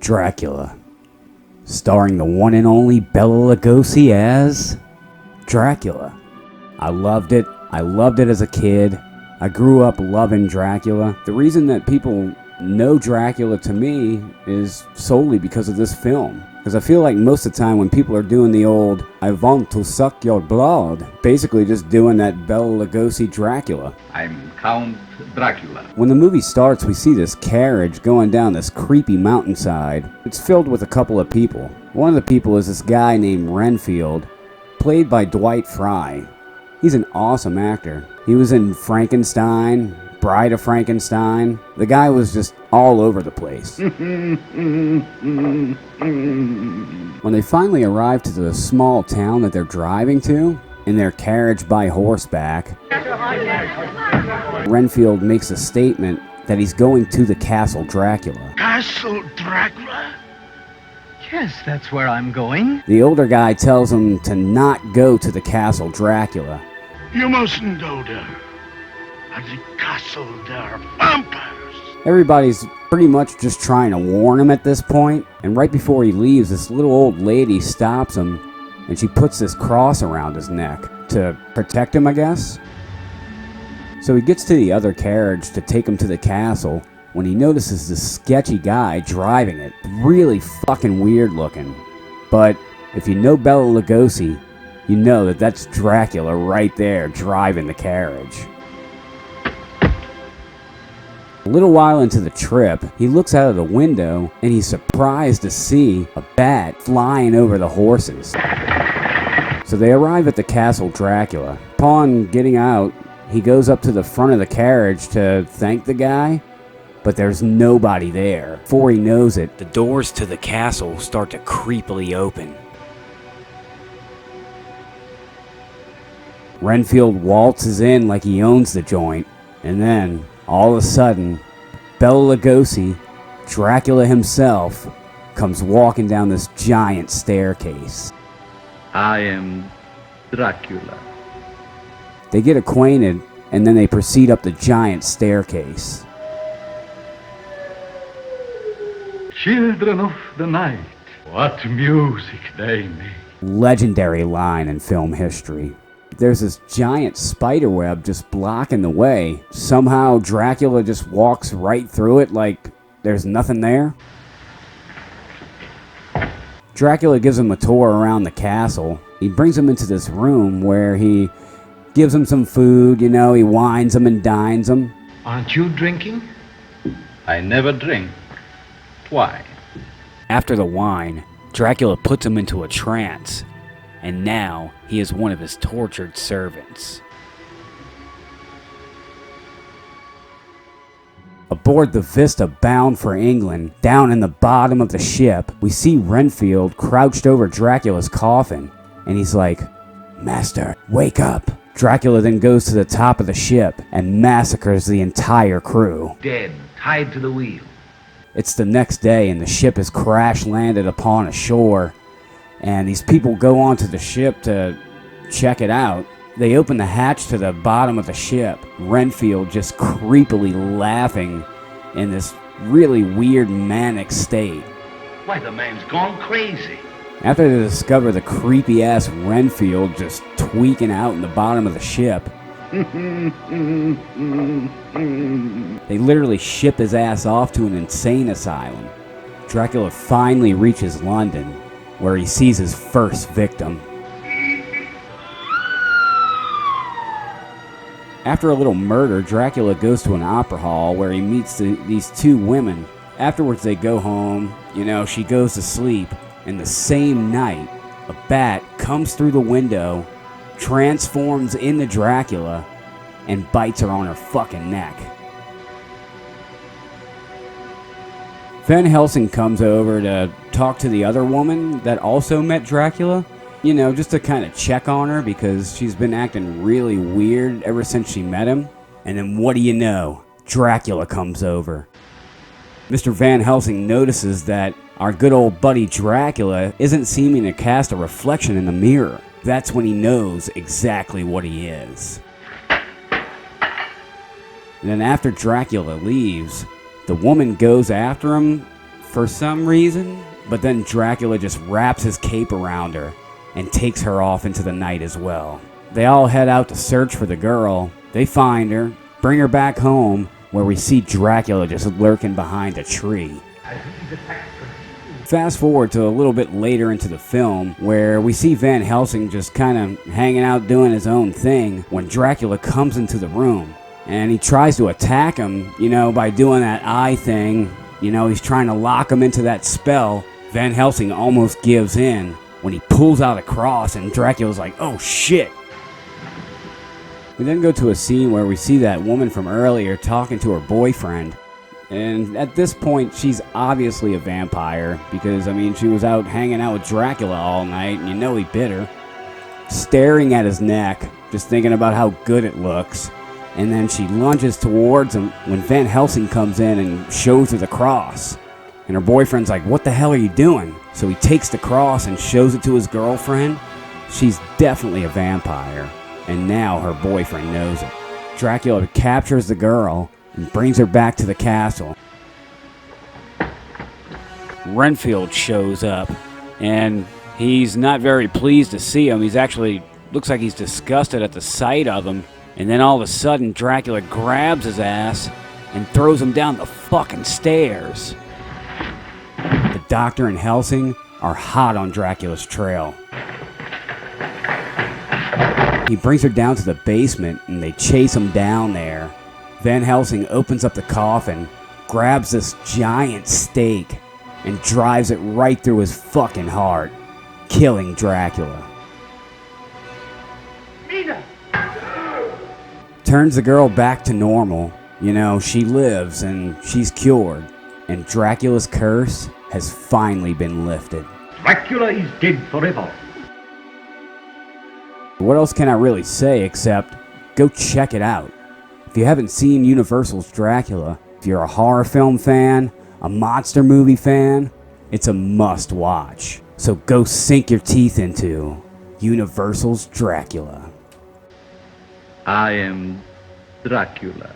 Dracula, starring the one and only Bela Lugosi as Dracula. I loved it. I loved it as a kid. I grew up loving Dracula. The reason that people know Dracula to me is solely because of this film. Because I feel like most of the time when people are doing the old, I want to suck your blood, basically just doing that Bela Lugosi Dracula. I'm Count Dracula. When the movie starts, we see this carriage going down this creepy mountainside. It's filled with a couple of people. One of the people is this guy named Renfield, played by Dwight Frye. He's an awesome actor. He was in Frankenstein, Bride of Frankenstein. The guy was just all over the place. When they finally arrive to the small town that they're driving to, in their carriage by horseback, Renfield makes a statement that he's going to the Castle Dracula. Castle Dracula? Yes, that's where I'm going. The older guy tells him to not go to the Castle Dracula. You mustn't go there. At the castle there are vampires. Everybody's pretty much just trying to warn him at this point, and right before he leaves, this little old lady stops him, and she puts this cross around his neck to protect him, I guess. So he gets to the other carriage to take him to the castle when he notices this sketchy guy driving it. Really fucking weird looking. But if you know Bela Lugosi, you know that that's Dracula right there driving the carriage. A little while into the trip, he looks out of the window and he's surprised to see a bat flying over the horses. So they arrive at the Castle Dracula. Upon getting out, he goes up to the front of the carriage to thank the guy, but there's nobody there. Before he knows it, the doors to the castle start to creepily open. Renfield waltzes in like he owns the joint, and then, all of a sudden, Bela Lugosi, Dracula himself, comes walking down this giant staircase. I am Dracula. They get acquainted, and then they proceed up the giant staircase. Children of the night, what music they make. Legendary line in film history. There's this giant spider web just blocking the way. Somehow Dracula just walks right through it like there's nothing there. Dracula gives him a tour around the castle. He brings him into this room where he gives him some food, he wines him and dines him. Aren't you drinking? I never drink. Why? After the wine, Dracula puts him into a trance, and now he is one of his tortured servants. Aboard the Vista bound for England, down in the bottom of the ship, we see Renfield crouched over Dracula's coffin, and he's like, "Master, wake up." Dracula then goes to the top of the ship and massacres the entire crew. Dead, tied to the wheel. It's the next day and the ship is crash landed upon a shore, and these people go onto the ship to check it out. They open the hatch to the bottom of the ship, Renfield just creepily laughing in this really weird manic state. Why, the man's gone crazy. After they discover the creepy ass Renfield just tweaking out in the bottom of the ship, they literally ship his ass off to an insane asylum. Dracula finally reaches London, where he sees his first victim. After a little murder, Dracula goes to an opera hall where he meets these two women. Afterwards they go home, she goes to sleep, and the same night, a bat comes through the window, transforms into Dracula, and bites her on her fucking neck. Van Helsing comes over to talk to the other woman that also met Dracula, just to kind of check on her because she's been acting really weird ever since she met him. And then what do you know? Dracula comes over. Mr. Van Helsing notices that our good old buddy Dracula isn't seeming to cast a reflection in the mirror. That's when he knows exactly what he is. And then after Dracula leaves, the woman goes after him for some reason, but then Dracula just wraps his cape around her and takes her off into the night as well. They all head out to search for the girl. They find her, bring her back home, where we see Dracula just lurking behind a tree. Fast forward to a little bit later into the film, where we see Van Helsing just kind of hanging out doing his own thing when Dracula comes into the room. And he tries to attack him, by doing that eye thing. He's trying to lock him into that spell. Van Helsing almost gives in when he pulls out a cross, and Dracula's like, oh shit. We then go to a scene where we see that woman from earlier talking to her boyfriend. And at this point, she's obviously a vampire because, she was out hanging out with Dracula all night and he bit her. Staring at his neck, just thinking about how good it looks. And then she lunges towards him when Van Helsing comes in and shows her the cross. And her boyfriend's like, what the hell are you doing? So he takes the cross and shows it to his girlfriend. She's definitely a vampire. And now her boyfriend knows it. Dracula captures the girl and brings her back to the castle. Renfield shows up, and he's not very pleased to see him. He's actually, looks like he's disgusted at the sight of him. And then all of a sudden, Dracula grabs his ass and throws him down the fucking stairs. The Doctor and Helsing are hot on Dracula's trail. He brings her down to the basement, and they chase him down there. Van Helsing opens up the coffin, grabs this giant stake, and drives it right through his fucking heart, killing Dracula. Mina! Turns the girl back to normal. She lives and she's cured. And Dracula's curse has finally been lifted. Dracula is dead forever. What else can I really say except go check it out. If you haven't seen Universal's Dracula, if you're a horror film fan, a monster movie fan, it's a must watch. So go sink your teeth into Universal's Dracula. I am Dracula.